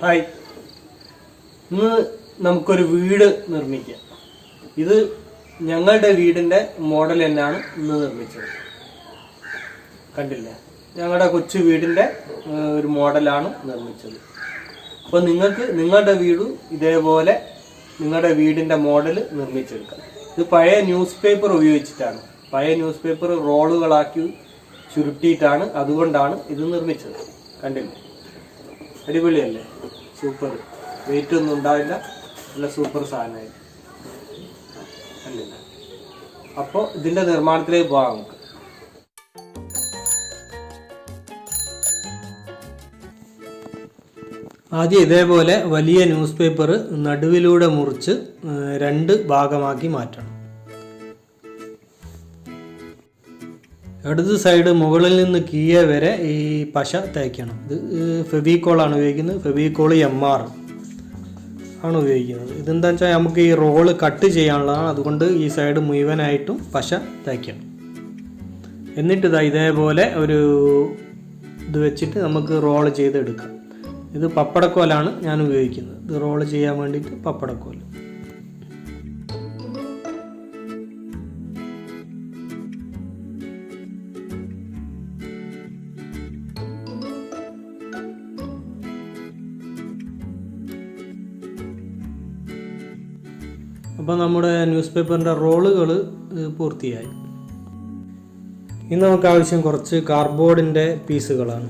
Hi, ഇന്ന് നമുക്കൊരു വീട് നിർമ്മിക്കാം. ഇത് ഞങ്ങളുടെ വീടിന്റെ മോഡൽ തന്നെയാണ് ഇന്ന് നിർമ്മിച്ചത്. കണ്ടില്ലേ, ഞങ്ങളുടെ കൊച്ചു വീടിന്റെ ഒരു മോഡലാണ് നിർമ്മിച്ചത്. അപ്പോൾ നിങ്ങൾക്ക് നിങ്ങളുടെ വീടും ഇതേപോലെ നിങ്ങളുടെ വീടിന്റെ മോഡൽ നിർമ്മിച്ചെടുക്കാം. ഇത് പഴയ ന്യൂസ് പേപ്പർ ഉപയോഗിച്ചിട്ടാണ്, പഴയ ന്യൂസ് പേപ്പർ റോളുകളാക്കി ചുരുട്ടിയിട്ടാണ്, അതുകൊണ്ടാണ് ഇത് നിർമ്മിച്ചത്. കണ്ടില്ലേ, അടിപൊളിയല്ലേ? സൂപ്പർ, വെയിറ്റ് ഒന്നും ഉണ്ടാവില്ല, നല്ല സൂപ്പർ സാധനമായി. കണ്ടില്ല? അപ്പോൾ ഇതിന്റെ നിർമ്മാണത്തിലേക്ക് പോകാം നമുക്ക്. ആദ്യം ഇതേപോലെ വലിയ ന്യൂസ് പേപ്പർ നടുവിലൂടെ മുറിച്ച് 2 ഭാഗമാക്കി മാറ്റണം. ഇടത് സൈഡ് മുകളിൽ നിന്ന് കീഴെ വരെ ഈ പശ തേക്കണം. ഇത് ഫെവിക്കോളാണ് ഉപയോഗിക്കുന്നത്, ഫെവിക്കോൾ MR ആണ് ഉപയോഗിക്കുന്നത്. ഇതെന്താ വെച്ചാൽ നമുക്ക് ഈ റോള് കട്ട് ചെയ്യാനുള്ളതാണ്, അതുകൊണ്ട് ഈ സൈഡ് മുഴുവനായിട്ടും പശ തേക്കണം. എന്നിട്ട് ഇതേപോലെ ഒരു ഇത് വെച്ചിട്ട് നമുക്ക് റോള് ചെയ്തെടുക്കാം. ഇത് പപ്പടക്കോലാണ് ഞാൻ ഉപയോഗിക്കുന്നത്. ഇത് റോള് ചെയ്യാൻ വേണ്ടിയിട്ട് പപ്പടക്കോൽ. അപ്പോൾ നമ്മുടെ ന്യൂസ് പേപ്പറിൻ്റെ റോളുകൾ പൂർത്തിയായി. ഇനി നമുക്ക് ആവശ്യം കുറച്ച് കാർഡ്ബോർഡിൻ്റെ പീസുകളാണ്.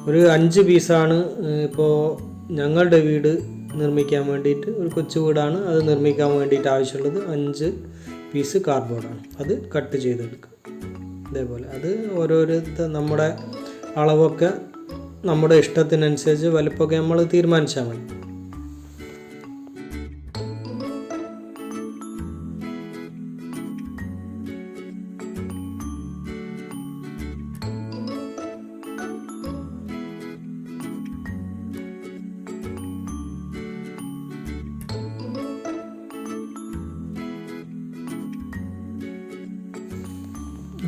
ഒരു 5 പീസാണ്. ഇപ്പോൾ ഞങ്ങളുടെ വീട് നിർമ്മിക്കാൻ വേണ്ടിയിട്ട്, ഒരു കൊച്ചു വീടാണ്, അത് നിർമ്മിക്കാൻ വേണ്ടിയിട്ട് ആവശ്യമുള്ളത് 5 പീസ് കാർഡ്ബോർഡാണ്. അത് കട്ട് ചെയ്തെടുക്കുക ഇതേപോലെ. അത് ഓരോരുത്തർ നമ്മുടെ അളവൊക്കെ നമ്മുടെ ഇഷ്ടത്തിനനുസരിച്ച് വലുപ്പമൊക്കെ നമ്മൾ തീരുമാനിച്ചാൽ മതി.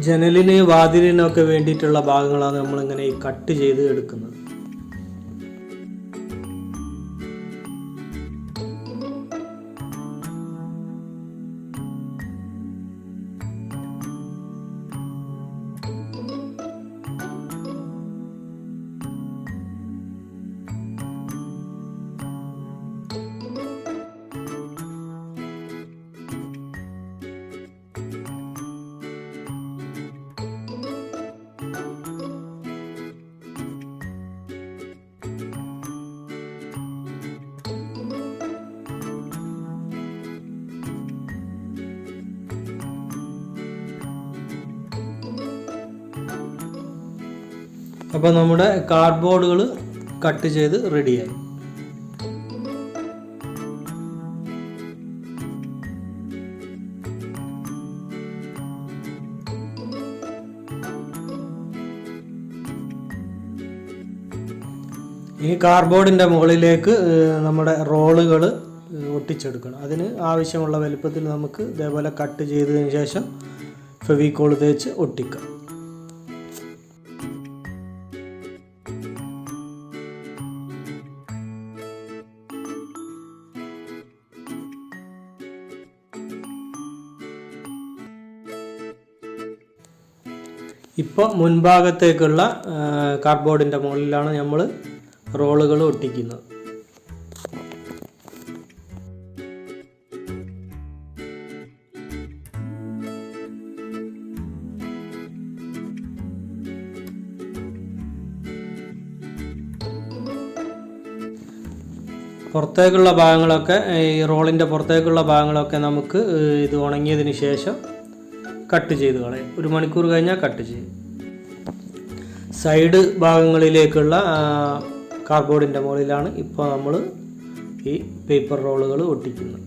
ജനലിന് വാതിലിനൊക്കെ വേണ്ടിയിട്ടുള്ള ഭാഗങ്ങളാണ് നമ്മളിങ്ങനെ ഈ കട്ട് ചെയ്ത് എടുക്കുന്നത്. അപ്പോൾ നമ്മുടെ കാർഡ്ബോർഡുകൾ കട്ട് ചെയ്ത് റെഡിയായി. ഈ കാർഡ്ബോർഡിൻ്റെ മുകളിലേക്ക് നമ്മുടെ റോളുകൾ ഒട്ടിച്ചെടുക്കണം. അതിന് ആവശ്യമുള്ള വലുപ്പത്തിൽ നമുക്ക് ഇതേപോലെ കട്ട് ചെയ്തതിന് ശേഷം ഫെവിക്കോൾ തേച്ച് ഒട്ടിക്കാം. ഇപ്പോൾ മുൻഭാഗത്തേക്കുള്ള കാർഡ്ബോർഡിൻ്റെ മുകളിലാണ് നമ്മൾ റോളുകൾ ഒട്ടിക്കുന്നത്. പുറത്തേക്കുള്ള ഭാഗങ്ങളൊക്കെ, ഈ റോളിൻ്റെ പുറത്തേക്കുള്ള ഭാഗങ്ങളൊക്കെ നമുക്ക് ഇത് ഉണങ്ങിയതിന് ശേഷം കട്ട് ചെയ്ത് കളയും. 1 മണിക്കൂർ കഴിഞ്ഞാൽ കട്ട് ചെയ്യും. സൈഡ് ഭാഗങ്ങളിലേക്കുള്ള കാർഡ്ബോർഡിൻ്റെ മുകളിലാണ് ഇപ്പോൾ നമ്മൾ ഈ പേപ്പർ റോളുകൾ ഒട്ടിക്കുന്നത്.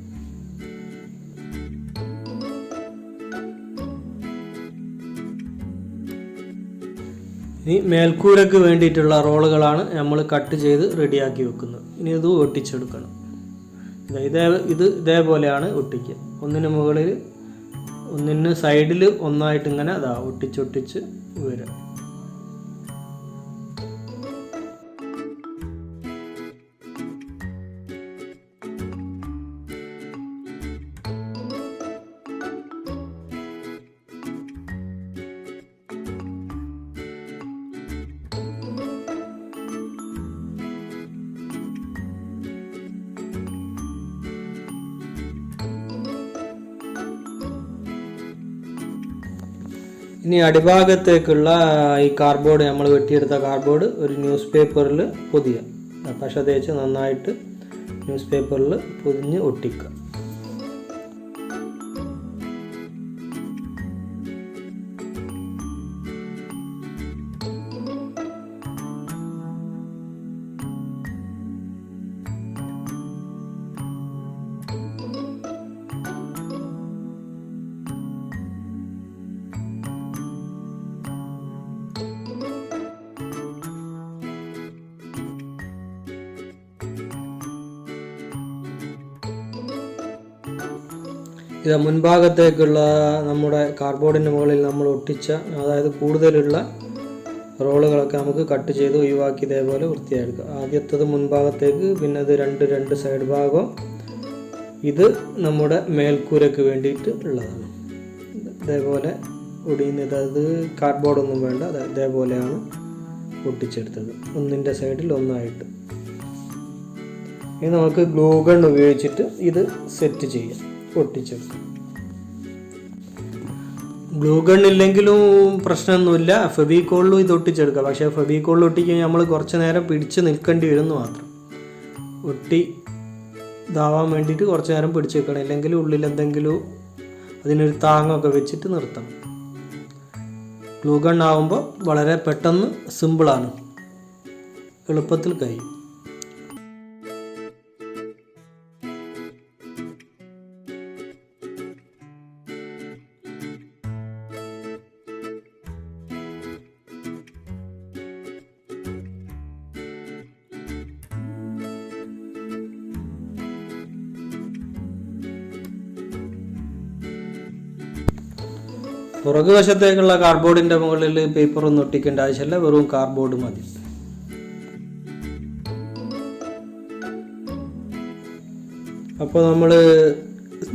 ഇനി മേൽക്കൂരയ്ക്ക് വേണ്ടിയിട്ടുള്ള റോളുകളാണ് നമ്മൾ കട്ട് ചെയ്ത് റെഡിയാക്കി വെക്കുന്നത്. ഇനി ഇത് ഒട്ടിച്ചെടുക്കണം. ഇത് ഇതേപോലെയാണ് ഒട്ടിക്കുക. ഒന്നിന് മുകളിൽ ഒന്നിന് സൈഡിൽ ഒന്നായിട്ട് ഇങ്ങനെ ഒട്ടിച്ചൊട്ടിച്ച് വരാം. ഇനി അടിഭാഗത്തേക്കുള്ള ഈ കാർഡ്ബോർഡ് നമ്മൾ വെട്ടിയെടുത്ത കാർഡ്ബോർഡ് ഒരു ന്യൂസ് പേപ്പറിൽ പൊതിയുക. പശ തേച്ച് നന്നായിട്ട് ന്യൂസ് പേപ്പറിൽ പൊതിഞ്ഞ് ഒട്ടിക്കുക. ഇത് മുൻഭാഗത്തേക്കുള്ള നമ്മുടെ കാർഡ്ബോർഡിൻ്റെ മുകളിൽ നമ്മൾ ഒട്ടിച്ച, അതായത് കൂടുതലുള്ള റോളുകളൊക്കെ നമുക്ക് കട്ട് ചെയ്ത് ഒഴിവാക്കി ഇതേപോലെ വൃത്തിയാക്കുക. ആദ്യത്തത് മുൻഭാഗത്തേക്ക്, പിന്നെ അത് രണ്ട് സൈഡ് ഭാഗം. ഇത് നമ്മുടെ മേൽക്കൂരയ്ക്ക് വേണ്ടിയിട്ട് ഉള്ളതാണ്. ഇതേപോലെ ഒടിയുന്നത്, അത് കാർഡ്ബോർഡൊന്നും വേണ്ട, ഇതേപോലെയാണ് ഒട്ടിച്ചെടുത്തത്, ഒന്നിൻ്റെ സൈഡിൽ ഒന്നായിട്ട്. ഇനി നമുക്ക് ഗ്ലൂ ഗൺ ഉപയോഗിച്ചിട്ട് ഇത് സെറ്റ് ചെയ്യാം, ഒട്ടിച്ചെടുക്കാം. ഗ്ലൂ ഗൺ ഇല്ലെങ്കിലും പ്രശ്നമൊന്നുമില്ല, ഫെവിക്കോളിലും ഇത് ഒട്ടിച്ചെടുക്കാം. പക്ഷേ ഫെവിക്കോളിൽ ഒട്ടിക്കുമ്പോൾ നമ്മൾ കുറച്ച് നേരം പിടിച്ച് നിൽക്കേണ്ടി വരുന്നു മാത്രം. ഒട്ടി ഇതാവാൻ വേണ്ടിയിട്ട് കുറച്ച് നേരം പിടിച്ച് വെക്കണം, ഇല്ലെങ്കിൽ ഉള്ളിൽ എന്തെങ്കിലും അതിനൊരു താങ്ങൊക്കെ വെച്ചിട്ട് നിർത്തണം. ഗ്ലൂ ഗൺ ആകുമ്പോൾ വളരെ പെട്ടെന്ന് സിമ്പിളാണ്, എളുപ്പത്തിൽ കഴിയും. പുറകു വശത്തേക്കുള്ള കാർഡ്ബോർഡിൻ്റെ മുകളിൽ പേപ്പറൊന്നും ഒട്ടിക്കേണ്ട ആവശ്യമില്ല, വെറും കാർഡ്ബോർഡ് മതി. അപ്പോൾ നമ്മൾ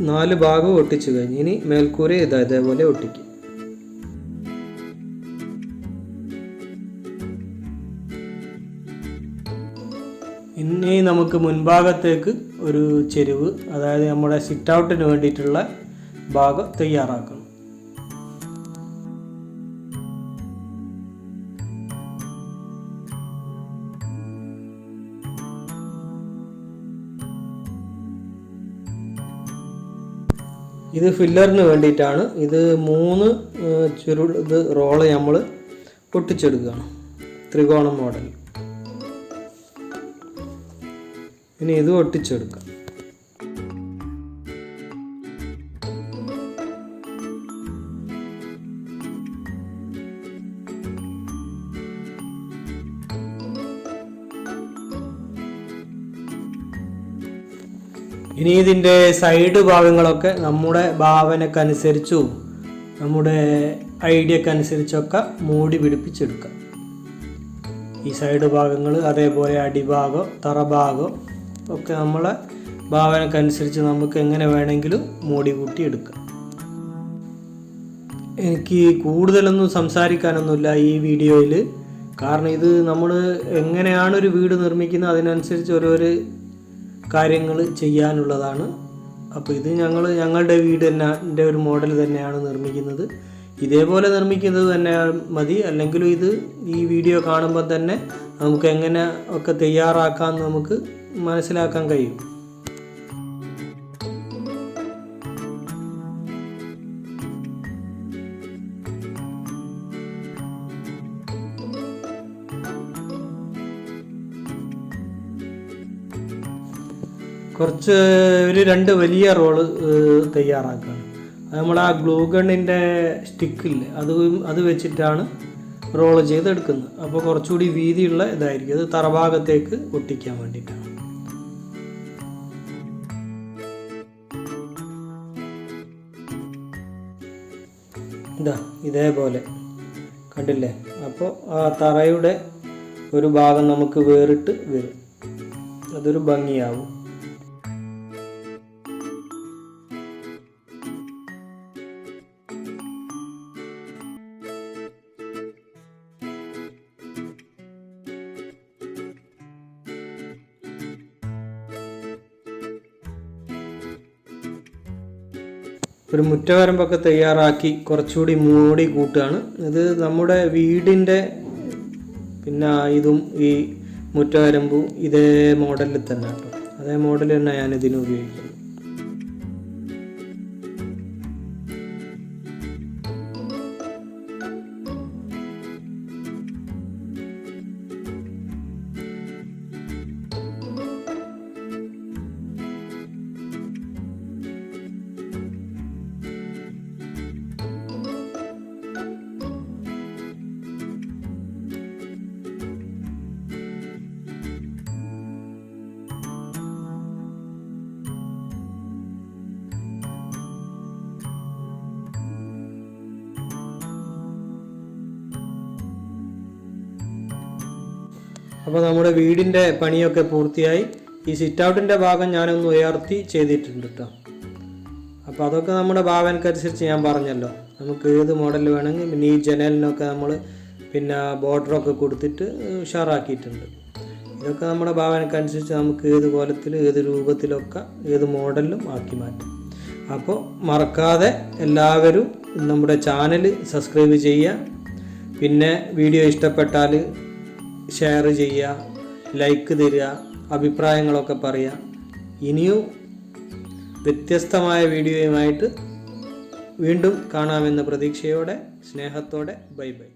4 ഭാഗം ഒട്ടിച്ചു കഴിഞ്ഞ് ഇനി മേൽക്കൂര ഇതേപോലെ ഒട്ടിക്കും. ഇനി നമുക്ക് മുൻഭാഗത്തേക്ക് ഒരു ചെരിവ്, അതായത് നമ്മുടെ സിറ്റ് ഔട്ടിന് വേണ്ടിയിട്ടുള്ള ഭാഗം തയ്യാറാക്കണം. ഇത് ഫില്ലറിന് വേണ്ടിയിട്ടാണ്. ഇത് 3 ഇത് റോള് നമ്മൾ പൊട്ടിച്ചെടുക്കുകയാണ്, ത്രികോണം മോഡൽ. ഇനി ഇത് ഒട്ടിച്ചെടുക്കാം. ഇനി ഇതിൻ്റെ സൈഡ് ഭാഗങ്ങളൊക്കെ നമ്മുടെ ഭാവനക്കനുസരിച്ചും നമ്മുടെ ഐഡിയക്കനുസരിച്ചൊക്കെ മൂടി പിടിപ്പിച്ചെടുക്കാം. ഈ സൈഡ് ഭാഗങ്ങൾ, അതേപോലെ അടിഭാഗം, തറഭാഗം ഒക്കെ നമ്മളെ ഭാവനക്കനുസരിച്ച് നമുക്ക് എങ്ങനെ വേണമെങ്കിലും മൂടി കൂട്ടി എടുക്കാം. എനിക്ക് കൂടുതലൊന്നും സംസാരിക്കാനൊന്നുമില്ല ഈ വീഡിയോയിൽ, കാരണം ഇത് നമ്മൾ എങ്ങനെയാണ് ഒരു വീട് നിർമ്മിക്കുന്നത് അതിനനുസരിച്ച് ഓരോരോ കാര്യങ്ങൾ ചെയ്യാനുള്ളതാണ്. അപ്പോൾ ഇത് ഞങ്ങളുടെ വീട് തന്നെ ഒരു മോഡൽ തന്നെയാണ് നിർമ്മിക്കുന്നത്. ഇതേപോലെ നിർമ്മിക്കുന്നത് തന്നെ മതി, അല്ലെങ്കിലും ഇത് ഈ വീഡിയോ കാണുമ്പോൾ തന്നെ നമുക്ക് എങ്ങനെ ഒക്കെ തയ്യാറാക്കാമെന്ന് നമുക്ക് മനസ്സിലാക്കാൻ കഴിയും. കുറച്ച് ഒരു 2 വലിയ റോള് തയ്യാറാക്കുകയാണ്. അത് നമ്മൾ ആ ഗ്ലൂ ഗണ്ണിൻ്റെ സ്റ്റിക്കില്ലേ അത് വെച്ചിട്ടാണ് റോള് ചെയ്തെടുക്കുന്നത്. അപ്പോൾ കുറച്ചുകൂടി വീതിയുള്ള ഇതായിരിക്കും, അത് തറഭാഗത്തേക്ക് ഒട്ടിക്കാൻ വേണ്ടിയിട്ടാണ്. ഇതേപോലെ കണ്ടില്ലേ? അപ്പോൾ ആ തറയുടെ ഒരു ഭാഗം നമുക്ക് വേറിട്ട് വരും, അതൊരു ഭംഗിയാവും. ഒരു മുറ്റവരമ്പൊക്കെ തയ്യാറാക്കി കുറച്ചുകൂടി മോടി കൂട്ടുകയാണ്. ഇത് നമ്മുടെ വീടിൻ്റെ പിന്നെ ഇതും ഈ മുറ്റവരമ്പും ഇതേ മോഡലിൽ തന്നെ കേട്ടോ. അതേ മോഡൽ തന്നെ ഞാനിതിന് ഉപയോഗിക്കുന്നത്. അപ്പോൾ നമ്മുടെ വീടിൻ്റെ പണിയൊക്കെ പൂർത്തിയായി. ഈ സിറ്റ് ഔട്ടിൻ്റെ ഭാഗം ഞാനൊന്ന് ഉയർത്തി ചെയ്തിട്ടുണ്ട് കേട്ടോ. അപ്പോൾ അതൊക്കെ നമ്മുടെ ഭാവനക്കനുസരിച്ച് ഞാൻ പറഞ്ഞല്ലോ, നമുക്ക് ഏത് മോഡൽ വേണമെങ്കിൽ. പിന്നെ ഈ ജനലിനൊക്കെ നമ്മൾ പിന്നെ ബോർഡറൊക്കെ കൊടുത്തിട്ട് ഉഷാറാക്കിയിട്ടുണ്ട്. ഇതൊക്കെ നമ്മുടെ ഭാവനക്കനുസരിച്ച് നമുക്ക് ഏത് കോലത്തിൽ ഏത് രൂപത്തിലൊക്കെ ഏത് മോഡലിലും ആക്കി മാറ്റാം. അപ്പോൾ മറക്കാതെ എല്ലാവരും നമ്മുടെ ചാനൽ സബ്സ്ക്രൈബ് ചെയ്യുക. പിന്നെ വീഡിയോ ഇഷ്ടപ്പെട്ടാൽ ഷെയർ ചെയ്യുക, ലൈക്ക് തരിക, അഭിപ്രായങ്ങളൊക്കെ പറയുക. ഇനിയും വ്യത്യസ്തമായ വീഡിയോയുമായിട്ട് വീണ്ടും കാണാമെന്ന പ്രതീക്ഷയോടെ സ്നേഹത്തോടെ ബൈ ബൈ.